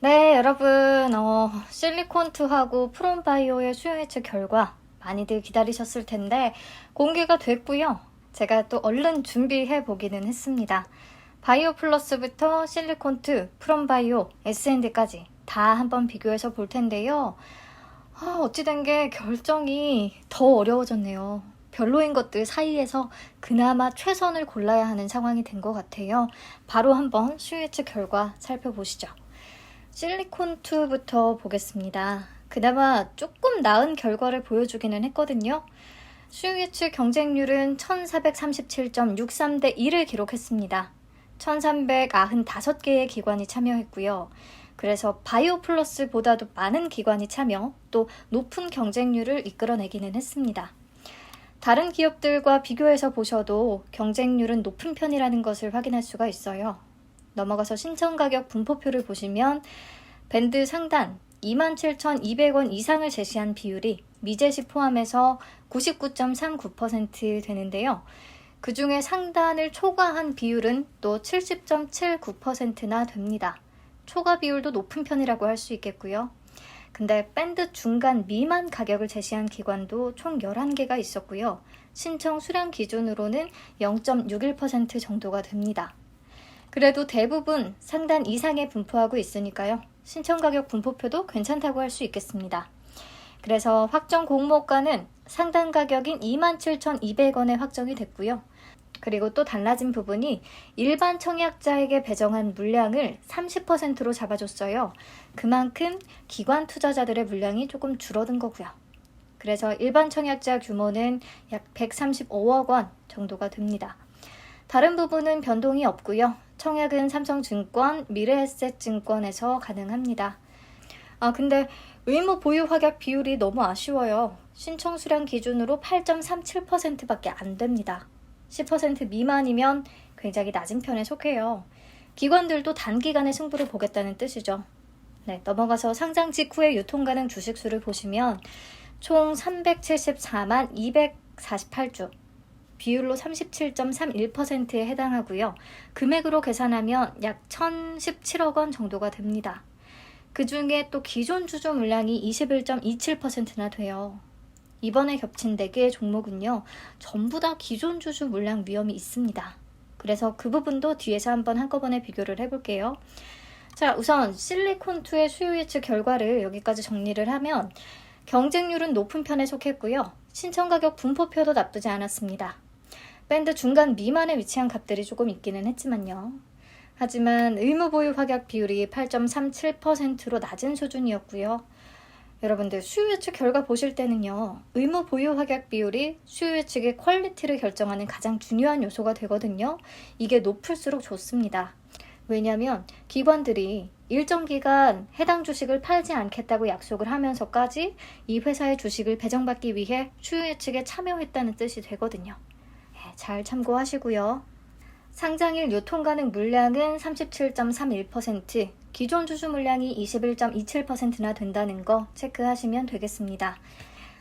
네, 여러분, 실리콘투하고 프롬바이오의 수요 예측 결과 많이들 기다리셨을 텐데 공개가 됐고요. 제가 또 얼른 준비해 보기는 했습니다. 바이오 플러스부터 실리콘투, 프롬바이오, S&D까지 다 한번 비교해서 볼 텐데요. 어찌된 게 결정이 더 어려워졌네요. 별로인 것들 사이에서 그나마 최선을 골라야 하는 상황이 된 것 같아요. 바로 한번 수요 예측 결과 살펴보시죠. 실리콘2부터 보겠습니다. 그나마 조금 나은 결과를 보여주기는 했거든요. 수요 예측 경쟁률은 1437.63대 1을 기록했습니다. 1395개의 기관이 참여했고요. 그래서 바이오 플러스보다도 많은 기관이 참여, 또 높은 경쟁률을 이끌어내기는 했습니다. 다른 기업들과 비교해서 보셔도 경쟁률은 높은 편이라는 것을 확인할 수가 있어요. 넘어가서 신청가격 분포표를 보시면 밴드 상단 27,200원 이상을 제시한 비율이 미제시 포함해서 99.39% 되는데요. 그 중에 상단을 초과한 비율은 또 70.79%나 됩니다. 초과 비율도 높은 편이라고 할 수 있겠고요. 근데 밴드 중간 미만 가격을 제시한 기관도 총 11개가 있었고요. 신청 수량 기준으로는 0.61% 정도가 됩니다. 그래도 대부분 상단 이상에 분포하고 있으니까요. 신청가격 분포표도 괜찮다고 할 수 있겠습니다. 그래서 확정 공모가는 상단 가격인 27,200원에 확정이 됐고요. 그리고 또 달라진 부분이 일반 청약자에게 배정한 물량을 30%로 잡아줬어요. 그만큼 기관 투자자들의 물량이 조금 줄어든 거고요. 그래서 일반 청약자 규모는 약 135억 원 정도가 됩니다. 다른 부분은 변동이 없고요. 청약은 삼성증권, 미래에셋증권에서 가능합니다. 근데 의무 보유 확약 비율이 너무 아쉬워요. 신청 수량 기준으로 8.37%밖에 안 됩니다. 10% 미만이면 굉장히 낮은 편에 속해요. 기관들도 단기간에 승부를 보겠다는 뜻이죠. 네, 넘어가서 상장 직후의 유통 가능 주식수를 보시면 총 374만 248주. 비율로 37.31%에 해당하고요. 금액으로 계산하면 약 1,017억 원 정도가 됩니다. 그 중에 또 기존 주주 물량이 21.27%나 돼요. 이번에 겹친 4개의 종목은요. 전부 다 기존 주주 물량 위험이 있습니다. 그래서 그 부분도 뒤에서 한번 한꺼번에 비교를 해볼게요. 자, 우선 실리콘2의 수요 예측 결과를 여기까지 정리를 하면 경쟁률은 높은 편에 속했고요. 신청가격 분포표도 나쁘지 않았습니다. 밴드 중간 미만에 위치한 값들이 조금 있기는 했지만요. 하지만 의무 보유 확약 비율이 8.37%로 낮은 수준이었고요. 여러분들 수요 예측 결과 보실 때는요. 의무 보유 확약 비율이 수요 예측의 퀄리티를 결정하는 가장 중요한 요소가 되거든요. 이게 높을수록 좋습니다. 왜냐하면 기관들이 일정 기간 해당 주식을 팔지 않겠다고 약속을 하면서까지 이 회사의 주식을 배정받기 위해 수요 예측에 참여했다는 뜻이 되거든요. 잘 참고하시고요. 상장일 유통 가능 물량은 37.31%, 기존 주주 물량이 21.27%나 된다는 거 체크하시면 되겠습니다.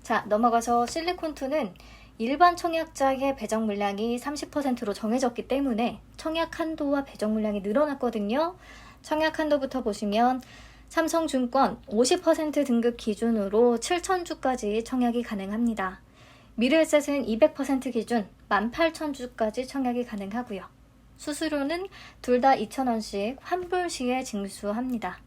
자, 넘어가서 실리콘2는 일반 청약자의 배정 물량이 30%로 정해졌기 때문에 청약 한도와 배정 물량이 늘어났거든요. 청약 한도부터 보시면 삼성증권 50% 등급 기준으로 7,000주까지 청약이 가능합니다. 미래에셋은 200% 기준 18,000주까지 청약이 가능하고요. 수수료는 둘 다 2,000원씩 환불 시에 징수합니다.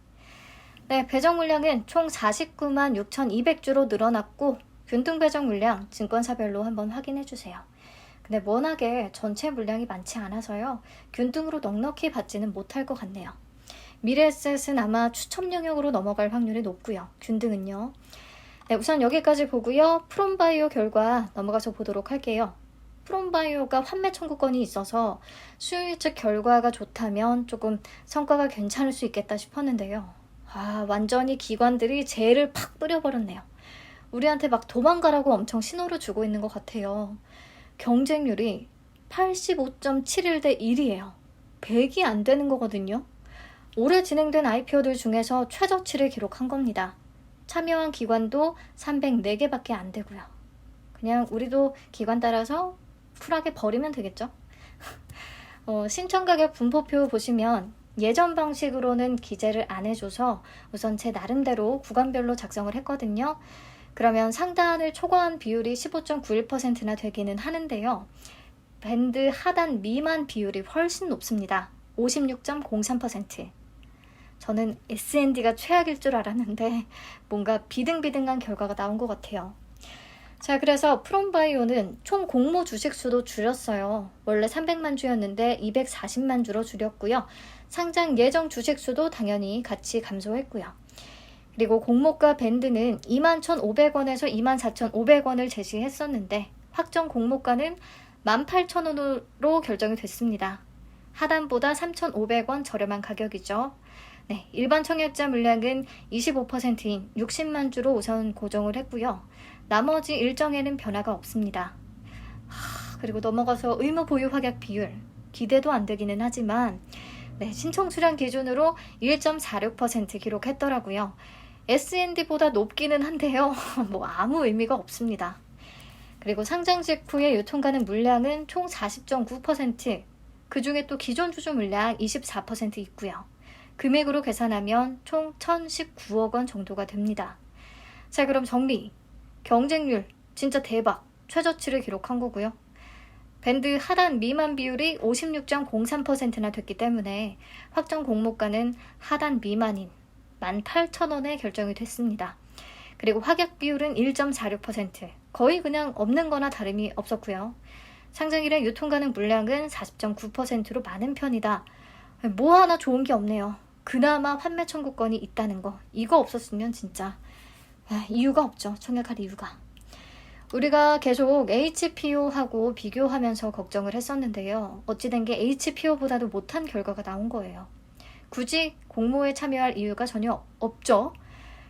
네, 배정 물량은 총 49만 6,200주로 늘어났고 균등 배정 물량 증권사별로 한번 확인해 주세요. 근데 워낙에 전체 물량이 많지 않아서요. 균등으로 넉넉히 받지는 못할 것 같네요. 미래에셋은 아마 추첨 영역으로 넘어갈 확률이 높고요. 균등은요. 네, 우선 여기까지 보고요. 프롬바이오 결과 넘어가서 보도록 할게요. 프롬바이오가 환매 청구권이 있어서 수요 예측 결과가 좋다면 조금 성과가 괜찮을 수 있겠다 싶었는데요. 완전히 기관들이 재를 팍 뿌려버렸네요. 우리한테 막 도망가라고 엄청 신호를 주고 있는 것 같아요. 경쟁률이 85.71대 1이에요. 100이 안 되는 거거든요. 올해 진행된 IPO들 중에서 최저치를 기록한 겁니다. 참여한 기관도 304개밖에 안 되고요. 그냥 우리도 기관 따라서 쿨하게 버리면 되겠죠? 신청가격 분포표 보시면 예전 방식으로는 기재를 안 해줘서 우선 제 나름대로 구간별로 작성을 했거든요. 그러면 상단을 초과한 비율이 15.91%나 되기는 하는데요. 밴드 하단 미만 비율이 훨씬 높습니다. 56.03%. 저는 S&D가 최악일 줄 알았는데 뭔가 비등비등한 결과가 나온 것 같아요. 자, 그래서 프롬바이오는 총 공모 주식 수도 줄였어요. 원래 300만 주였는데 240만 주로 줄였고요. 상장 예정 주식 수도 당연히 같이 감소했고요. 그리고 공모가 밴드는 21,500원에서 24,500원을 제시했었는데 확정 공모가는 18,000원으로 결정이 됐습니다. 하단보다 3,500원 저렴한 가격이죠. 네, 일반 청약자 물량은 25%인 60만 주로 우선 고정을 했고요. 나머지 일정에는 변화가 없습니다. 그리고 넘어가서 의무 보유 확약 비율, 기대도 안 되기는 하지만 네, 신청 수량 기준으로 1.46% 기록했더라고요. S&D보다 높기는 한데요. 뭐 아무 의미가 없습니다. 그리고 상장 직후에 유통가능 물량은 총 40.9%, 그 중에 또 기존 주주 물량 24% 있고요. 금액으로 계산하면 총 1,019억 원 정도가 됩니다. 자, 그럼 정리. 경쟁률 진짜 대박, 최저치를 기록한 거고요. 밴드 하단 미만 비율이 56.03%나 됐기 때문에 확정 공모가는 하단 미만인 18,000원에 결정이 됐습니다. 그리고 확약 비율은 1.46%, 거의 그냥 없는 거나 다름이 없었고요. 상장일에 유통가능 물량은 40.9%로 많은 편이다. 뭐 하나 좋은 게 없네요. 그나마 환매 청구권이 있다는 거. 이거 없었으면 진짜 이유가 없죠. 청약할 이유가. 우리가 계속 HPO하고 비교하면서 걱정을 했었는데요. 어찌된 게 HPO보다도 못한 결과가 나온 거예요. 굳이 공모에 참여할 이유가 전혀 없죠.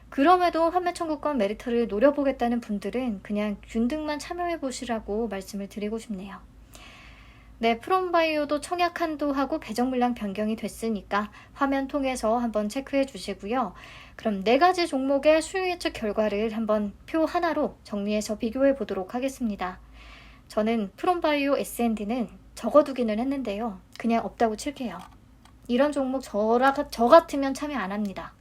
그럼에도 환매 청구권 메리트를 노려보겠다는 분들은 그냥 균등만 참여해보시라고 말씀을 드리고 싶네요. 네, 프롬바이오도 청약 한도하고 배정 물량 변경이 됐으니까 화면 통해서 한번 체크해 주시고요. 그럼 4가지 종목의 수요 예측 결과를 한번 표 하나로 정리해서 비교해 보도록 하겠습니다. 저는 프롬바이오 S&D는 적어두기는 했는데요. 그냥 없다고 칠게요. 이런 종목 저 같으면 참여 안 합니다.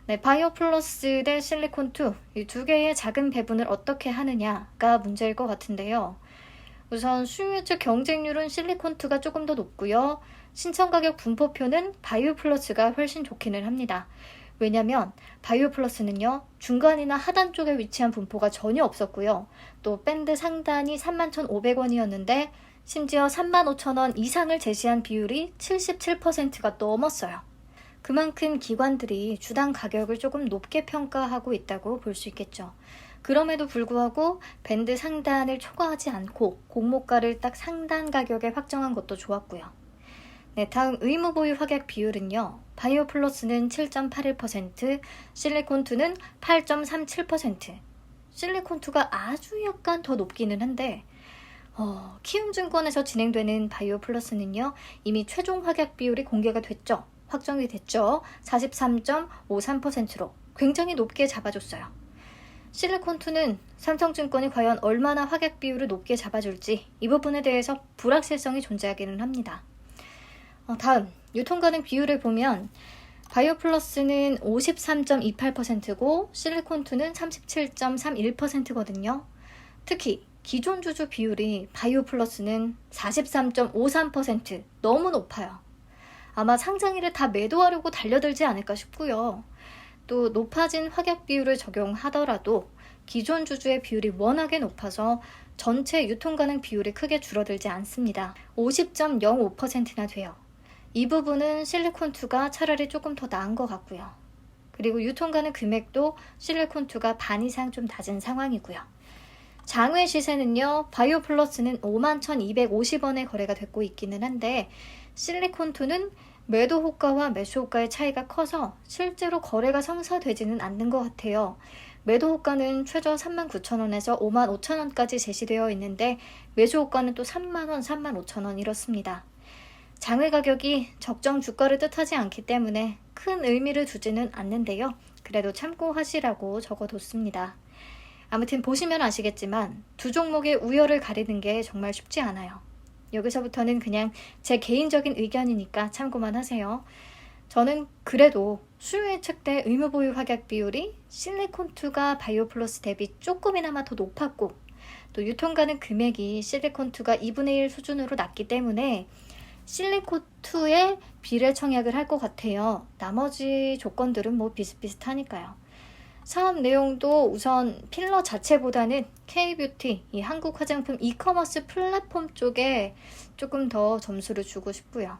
네, 바이오플러스 대 실리콘2, 이 두 개의 작은 배분을 어떻게 하느냐가 문제일 것 같은데요. 우선 수요 예측 경쟁률은 실리콘2가 조금 더 높고요. 신청 가격 분포표는 바이오플러스가 훨씬 좋기는 합니다. 왜냐면 바이오플러스는요, 중간이나 하단 쪽에 위치한 분포가 전혀 없었고요. 또 밴드 상단이 31,500원이었는데 심지어 35,000원 이상을 제시한 비율이 77%가 넘었어요. 그만큼 기관들이 주당 가격을 조금 높게 평가하고 있다고 볼 수 있겠죠. 그럼에도 불구하고 밴드 상단을 초과하지 않고 공모가를 딱 상단 가격에 확정한 것도 좋았고요. 네, 다음 의무 보유 확약 비율은요. 바이오플러스는 7.81%, 실리콘2는 8.37%. 실리콘2가 아주 약간 더 높기는 한데 키움증권에서 진행되는 바이오플러스는요. 이미 최종 확약 비율이 공개가 됐죠. 확정이 됐죠. 43.53%로 굉장히 높게 잡아줬어요. 실리콘2는 삼성증권이 과연 얼마나 확약 비율을 높게 잡아줄지 이 부분에 대해서 불확실성이 존재하기는 합니다. 다음 유통가능 비율을 보면 바이오플러스는 53.28%고 실리콘2는 37.31%거든요. 특히 기존 주주 비율이 바이오플러스는 43.53%, 너무 높아요. 아마 상장일에 다 매도하려고 달려들지 않을까 싶고요. 또 높아진 확약 비율을 적용하더라도 기존 주주의 비율이 워낙에 높아서 전체 유통가능 비율이 크게 줄어들지 않습니다. 50.05%나 돼요. 이 부분은 실리콘2가 차라리 조금 더 나은 것 같고요. 그리고 유통가능 금액도 실리콘2가 반 이상 좀 낮은 상황이고요. 장외 시세는요. 바이오플러스는 51,250원에 거래가 됐고 있기는 한데 실리콘2는 매도 호가와 매수 호가의 차이가 커서 실제로 거래가 성사되지는 않는 것 같아요. 매도 호가는 최저 39,000원에서 55,000원까지 제시되어 있는데 매수 호가는 또 30,000원, 35,000원 이렇습니다. 장외 가격이 적정 주가를 뜻하지 않기 때문에 큰 의미를 두지는 않는데요. 그래도 참고하시라고 적어뒀습니다. 아무튼 보시면 아시겠지만 두 종목의 우열을 가리는 게 정말 쉽지 않아요. 여기서부터는 그냥 제 개인적인 의견이니까 참고만 하세요. 저는 그래도 수요 예측 때 의무 보유 확약 비율이 실리콘2가 바이오플러스 대비 조금이나마 더 높았고 또 유통 가능 금액이 실리콘2가 2분의 1 수준으로 낮기 때문에 실리콘2에 비례 청약을 할 것 같아요. 나머지 조건들은 뭐 비슷비슷하니까요. 사업 내용도 우선 필러 자체보다는 K뷰티, 이 한국 화장품 이커머스 플랫폼 쪽에 조금 더 점수를 주고 싶고요.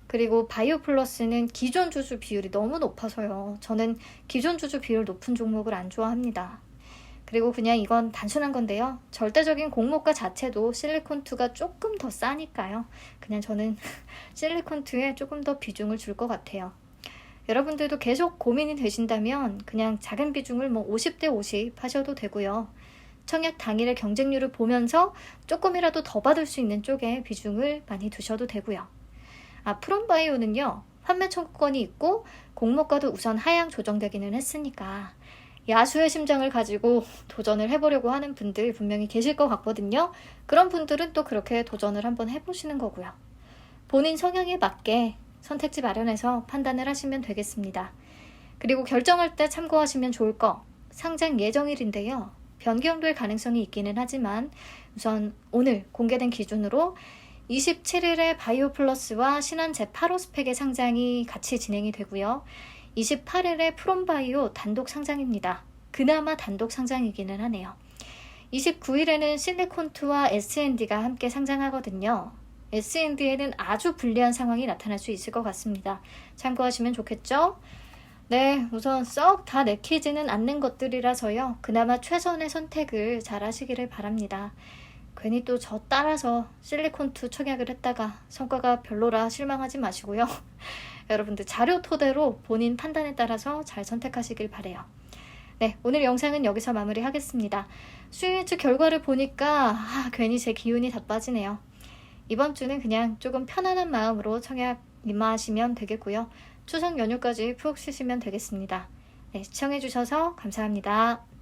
그리고 바이오플러스는 기존 주주 비율이 너무 높아서요. 저는 기존 주주 비율 높은 종목을 안 좋아합니다. 그리고 그냥 이건 단순한 건데요. 절대적인 공모가 자체도 실리콘2가 조금 더 싸니까요. 그냥 저는 실리콘2에 조금 더 비중을 줄 것 같아요. 여러분들도 계속 고민이 되신다면 그냥 작은 비중을 뭐 50대 50 하셔도 되고요. 청약 당일의 경쟁률을 보면서 조금이라도 더 받을 수 있는 쪽에 비중을 많이 두셔도 되고요. 프롬바이오는요. 판매 청구권이 있고 공모가도 우선 하향 조정되기는 했으니까 야수의 심장을 가지고 도전을 해보려고 하는 분들 분명히 계실 것 같거든요. 그런 분들은 또 그렇게 도전을 한번 해보시는 거고요. 본인 성향에 맞게 선택지 마련해서 판단을 하시면 되겠습니다. 그리고 결정할 때 참고하시면 좋을 거 상장 예정일인데요. 변경될 가능성이 있기는 하지만 우선 오늘 공개된 기준으로 27일에 바이오플러스와 신한 제8호 스펙의 상장이 같이 진행이 되고요. 28일에 프롬바이오 단독 상장입니다. 그나마 단독 상장이기는 하네요. 29일에는 실리콘2와 S&D가 함께 상장하거든요. S&D에는 아주 불리한 상황이 나타날 수 있을 것 같습니다. 참고하시면 좋겠죠? 네, 우선 썩 다 내키지는 않는 것들이라서요. 그나마 최선의 선택을 잘 하시기를 바랍니다. 괜히 또 저 따라서 실리콘2 청약을 했다가 성과가 별로라 실망하지 마시고요. 여러분들 자료 토대로 본인 판단에 따라서 잘 선택하시길 바래요. 네, 오늘 영상은 여기서 마무리하겠습니다. 수요 예측 결과를 보니까 괜히 제 기운이 다 빠지네요. 이번 주는 그냥 조금 편안한 마음으로 청약 임하시면 되겠고요. 추석 연휴까지 푹 쉬시면 되겠습니다. 네, 시청해주셔서 감사합니다.